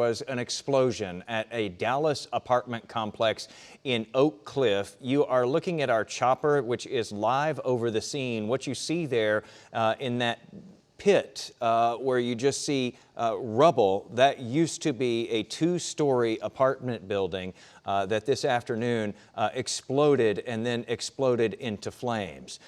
Was an explosion at a Dallas apartment complex in Oak Cliff. You are looking at our chopper, which is live over the scene. What you see there in that pit where you just see rubble, that used to be a two-story apartment building that this afternoon exploded and then exploded into flames.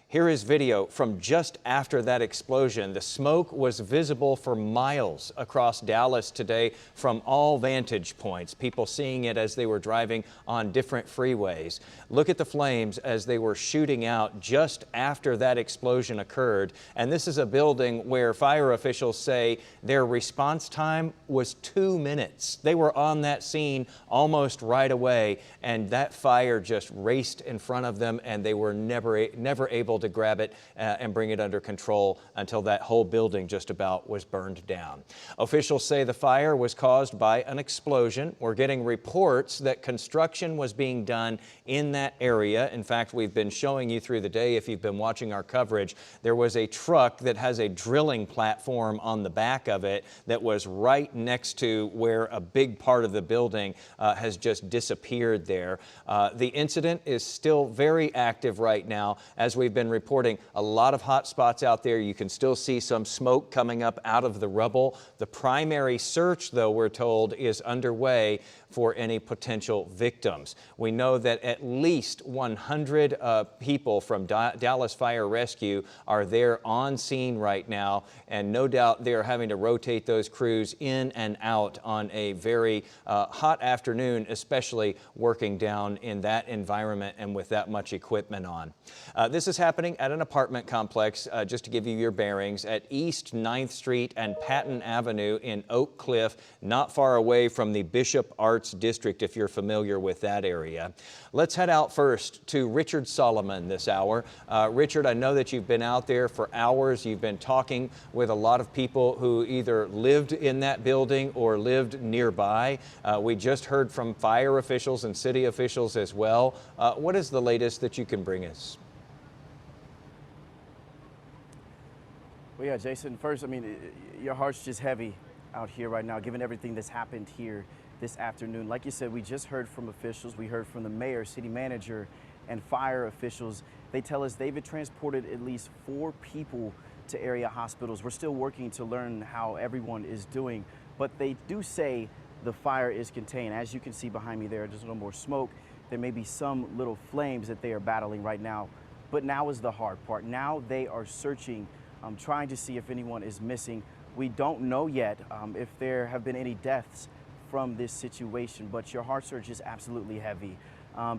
Here is video from just after that explosion. The smoke was visible for miles across Dallas today from all vantage points, people seeing it as they were driving on different freeways. Look at the flames as they were shooting out just after that explosion occurred. And this is a building where fire officials say their response time was 2 minutes. They were on that scene almost right away, and that fire just raced in front of them, and they were never able to grab it and bring it under control until that whole building just about was burned down. Officials say the fire was caused by an explosion. We're getting reports that construction was being done in that area. In fact, we've been showing you through the day, if you've been watching our coverage, there was a truck that has a drilling platform on the back of it that was right next to where a big part of the building has just disappeared there. The incident is still very active right now. As we've been reporting, a lot of hot spots out there. You can still see some smoke coming up out of the rubble. The primary search, though, we're told, is underway for any potential victims. We know that at least 100 people from Dallas Fire Rescue are there on scene right now, and no doubt they're having to rotate those crews in and out on a very hot afternoon, especially working down in that environment and with that much equipment on. This is happening at an apartment complex, just to give you your bearings, at East 9th Street and Patton Avenue in Oak Cliff, not far away from the Bishop Arts District, if you're familiar with that area. Let's head out first to Richard Solomon this hour. Richard, I know that you've been out there for hours. You've been talking with a lot of people who either lived in that building or lived nearby. We just heard from fire officials and city officials as well. What is the latest that you can bring us? Well, yeah, Jason, first, I mean, your heart's just heavy out here right now, given everything that's happened here this afternoon. Like you said, we just heard from officials. We heard from the mayor, city manager, and fire officials. They tell us they've transported at least 4 people to area hospitals. We're still working to learn how everyone is doing, but they do say the fire is contained. As you can see behind me there, there's a little more smoke. There may be some little flames that they are battling right now, but now is the hard part. Now they are searching, trying to see if anyone is missing. We don't know yet if there have been any deaths from this situation, but your heart surge is absolutely heavy.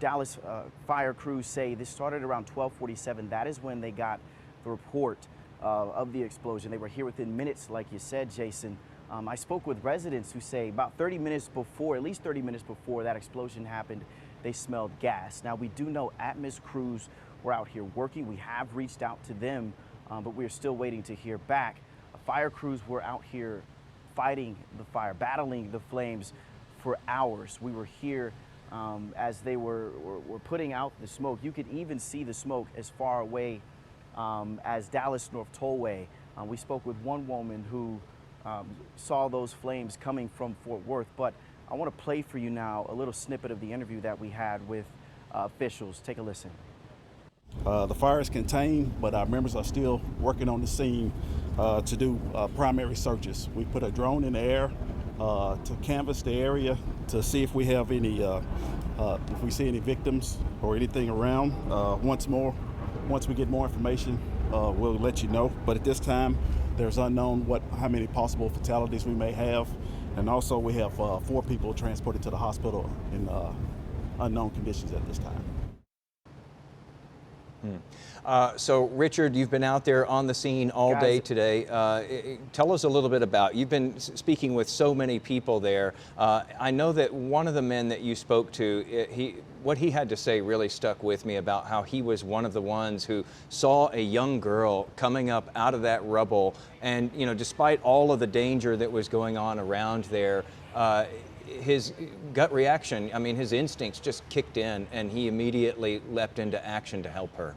Dallas fire crews say this started around 12:47. That is when they got the report of the explosion. They were here within minutes, like you said, Jason. I spoke with residents who say about 30 minutes before, at least 30 minutes before that explosion happened, they smelled gas. Now, we do know Atmos crews were out here working. We have reached out to them, but we're still waiting to hear back. Fire crews were out here fighting the fire, battling the flames for hours. We were here as they were putting out the smoke. You could even see the smoke as far away as Dallas North Tollway. We spoke with one woman who saw those flames coming from Fort Worth, but I want to play for you now a little snippet of the interview that we had with officials. Take a listen. The fire is contained, but our members are still working on the scene to do primary searches. We put a drone in the air to canvass the area to see if we have any, if we see any victims or anything around. Once we get more information, we'll let you know. But at this time, there's unknown how many possible fatalities we may have, and also we have 4 people transported to the hospital in unknown conditions at this time. So, Richard, you've been out there on the scene all day today. Tell us a little bit about, you've been speaking with so many people there. I know that one of the men that you spoke to, what he had to say really stuck with me about how he was one of the ones who saw a young girl coming up out of that rubble. And, you know, despite all of the danger that was going on around there, his gut reaction, I mean, his instincts just kicked in, and he immediately leapt into action to help her.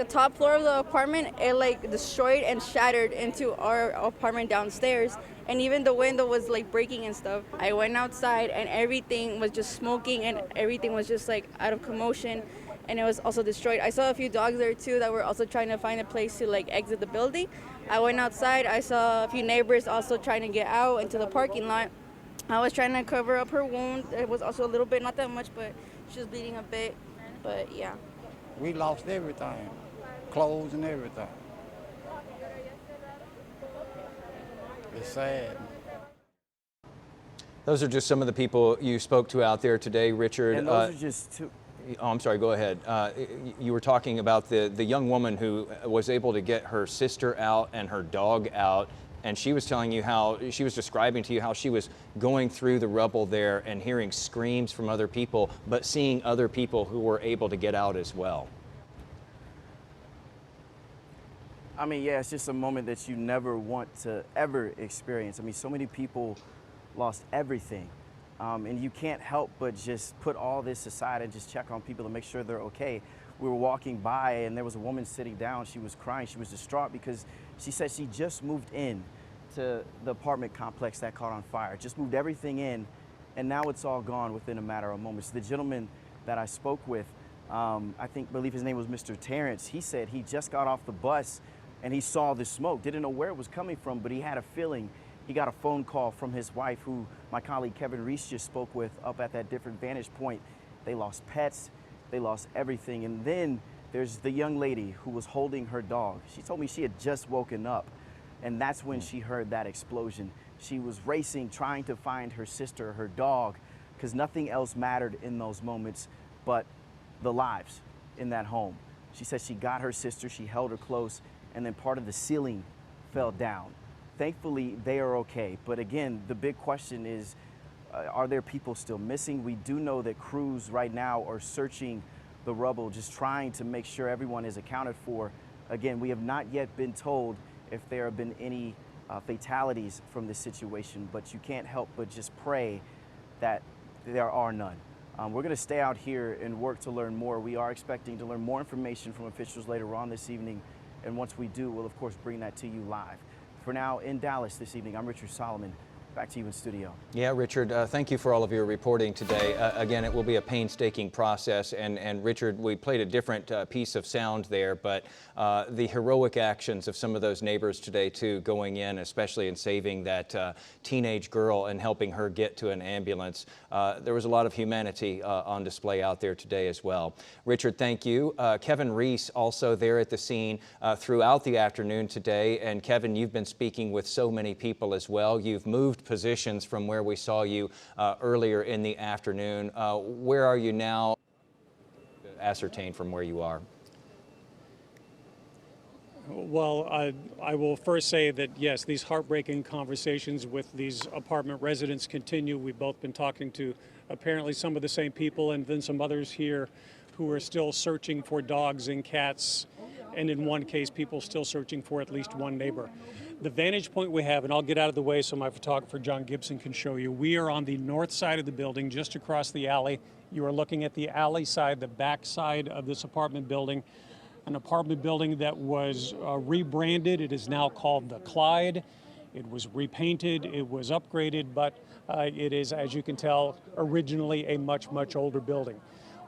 the top floor of the apartment, it like destroyed and shattered into our apartment downstairs. And even the window was like breaking and stuff. I went outside and everything was just smoking and everything was just like out of commotion. And it was also destroyed. I saw a few dogs there too that were also trying to find a place to like exit the building. I went outside, I saw a few neighbors also trying to get out into the parking lot. I was trying to cover up her wound. It was also a little bit, not that much, but she was bleeding a bit. But yeah. We lost everything, clothes and everything. It's sad. Those are just some of the people you spoke to out there today, Richard. And those are just two. Oh, I'm sorry, go ahead. You were talking about the young woman who was able to get her sister out and her dog out, and she was telling you how, she was describing to you how she was going through the rubble there and hearing screams from other people, but seeing other people who were able to get out as well. I mean, yeah, it's just a moment that you never want to ever experience. I mean, so many people lost everything. And you can't help but just put all this aside and just check on people to make sure they're okay. We were walking by and there was a woman sitting down. She was crying. She was distraught because she said she just moved in to the apartment complex that caught on fire. Just moved everything in, and now it's all gone within a matter of moments. The gentleman that I spoke with, believe his name was Mr. Terrence, he said he just got off the bus and he saw the smoke. Didn't know where it was coming from, but he had a feeling. He got a phone call from his wife, who my colleague Kevin Reese just spoke with up at that different vantage point. They lost pets, they lost everything. And then there's the young lady who was holding her dog. She told me she had just woken up, and that's when she heard that explosion. She was racing, trying to find her sister, her dog, because nothing else mattered in those moments but the lives in that home. She said she got her sister, she held her close, and then part of the ceiling fell down. Thankfully, they are okay. But again, the big question is, are there people still missing? We do know that crews right now are searching the rubble, just trying to make sure everyone is accounted for. Again, we have not yet been told if there have been any fatalities from this situation, but you can't help but just pray that there are none. We're going to stay out here and work to learn more. We are expecting to learn more information from officials later on this evening, and once we do, we'll of course bring that to you live. For now, in Dallas this evening, I'm Richard Solomon. Back to you in studio. Yeah, Richard, thank you for all of your reporting today. Again, it will be a painstaking process, and Richard, we played a different piece of sound there, but the heroic actions of some of those neighbors today too, going in, especially in saving that teenage girl and helping her get to an ambulance. There was a lot of humanity on display out there today as well. Richard, thank you. Kevin Reese also there at the scene throughout the afternoon today, and Kevin, you've been speaking with so many people as well. You've moved positions from where we saw you earlier in the afternoon. Where are you now? Ascertain from where you are. Well, I will first say that, yes, these heartbreaking conversations with these apartment residents continue. We've both been talking to apparently some of the same people, and then some others here who are still searching for dogs and cats, and in one case, people still searching for at least one neighbor. The vantage point we have, and I'll get out of the way so my photographer John Gibson can show you, we are on the north side of the building, just across the alley. You are looking at the alley side, the back side of this apartment building, an apartment building that was rebranded. It is now called the Clyde. It was repainted, it was upgraded, but it is, as you can tell, originally a much, much older building.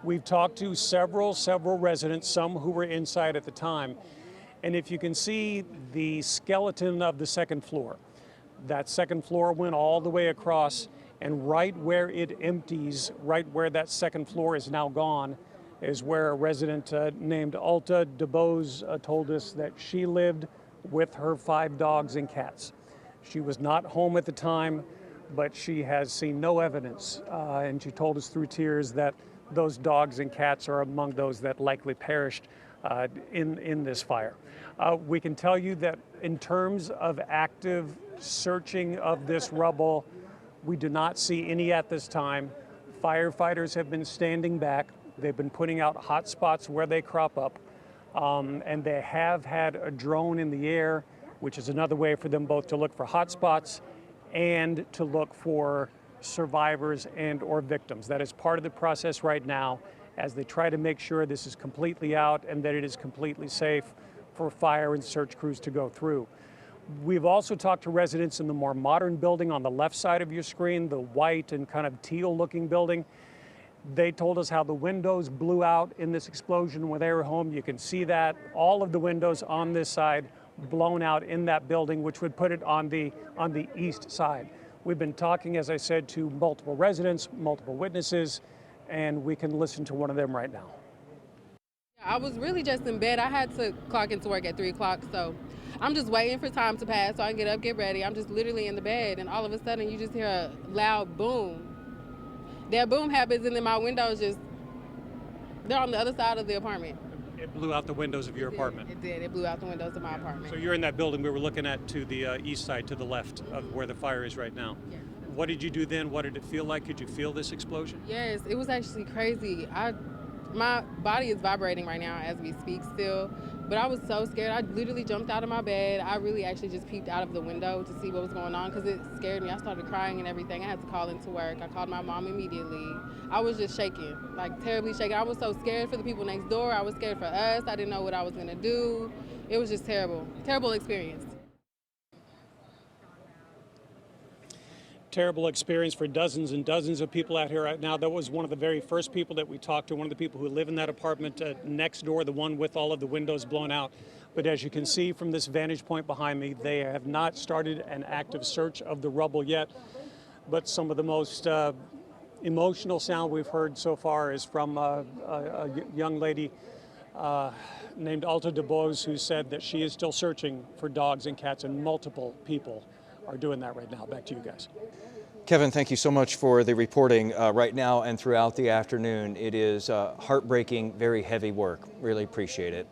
We've talked to several residents, some who were inside at the time. And if you can see the skeleton of the second floor, that second floor went all the way across, and right where it empties, right where that second floor is now gone, is where a resident named Alta DeBose told us that she lived with her 5 dogs and cats. She was not home at the time, but she has seen no evidence, and she told us through tears that those dogs and cats are among those that likely perished in this fire. We can tell you that in terms of active searching of this rubble, we do not see any at this time. Firefighters have been standing back. They've been putting out hot spots where they crop up, and they have had a drone in the air, which is another way for them both to look for hot spots and to look for survivors and or victims. That is part of the process right now, as they try to make sure this is completely out and that it is completely safe for fire and search crews to go through. We've also talked to residents in the more modern building on the left side of your screen, the white and kind of teal looking building. They told us how the windows blew out in this explosion when they were home. You can see that, all of the windows on this side blown out in that building, which would put it on the east side. We've been talking, as I said, to multiple residents, multiple witnesses, and we can listen to one of them right now. I was really just in bed. I had to clock into work at 3 o'clock, so I'm just waiting for time to pass so I can get up, get ready. I'm just literally in the bed, and all of a sudden you just hear a loud boom. That boom happens, and then my windows they're on the other side of the apartment. It blew out the windows of your apartment. It did. It blew out the windows of my apartment. So you're in that building we were looking at to the east side, to the left of where the fire is right now. Yes. What did you do then? What did it feel like? Could you feel this explosion? Yes, it was actually crazy. My body is vibrating right now as we speak still, but I was so scared. I literally jumped out of my bed. I really actually just peeped out of the window to see what was going on because it scared me. I started crying and everything. I had to call into work. I called my mom immediately. I was just shaking, like terribly shaking. I was so scared for the people next door. I was scared for us. I didn't know what I was gonna do. It was just terrible, terrible experience. Terrible experience for dozens and dozens of people out here right now. That was one of the very first people that we talked to, one of the people who live in that apartment next door, the one with all of the windows blown out. But as you can see from this vantage point behind me, they have not started an active search of the rubble yet. But some of the most emotional sound we've heard so far is from a young lady named Alta DeBose, who said that she is still searching for dogs and cats, and multiple people are doing that right now. Back to you guys. Kevin, thank you so much for the reporting right now and throughout the afternoon. It is heartbreaking, very heavy work. Really appreciate it.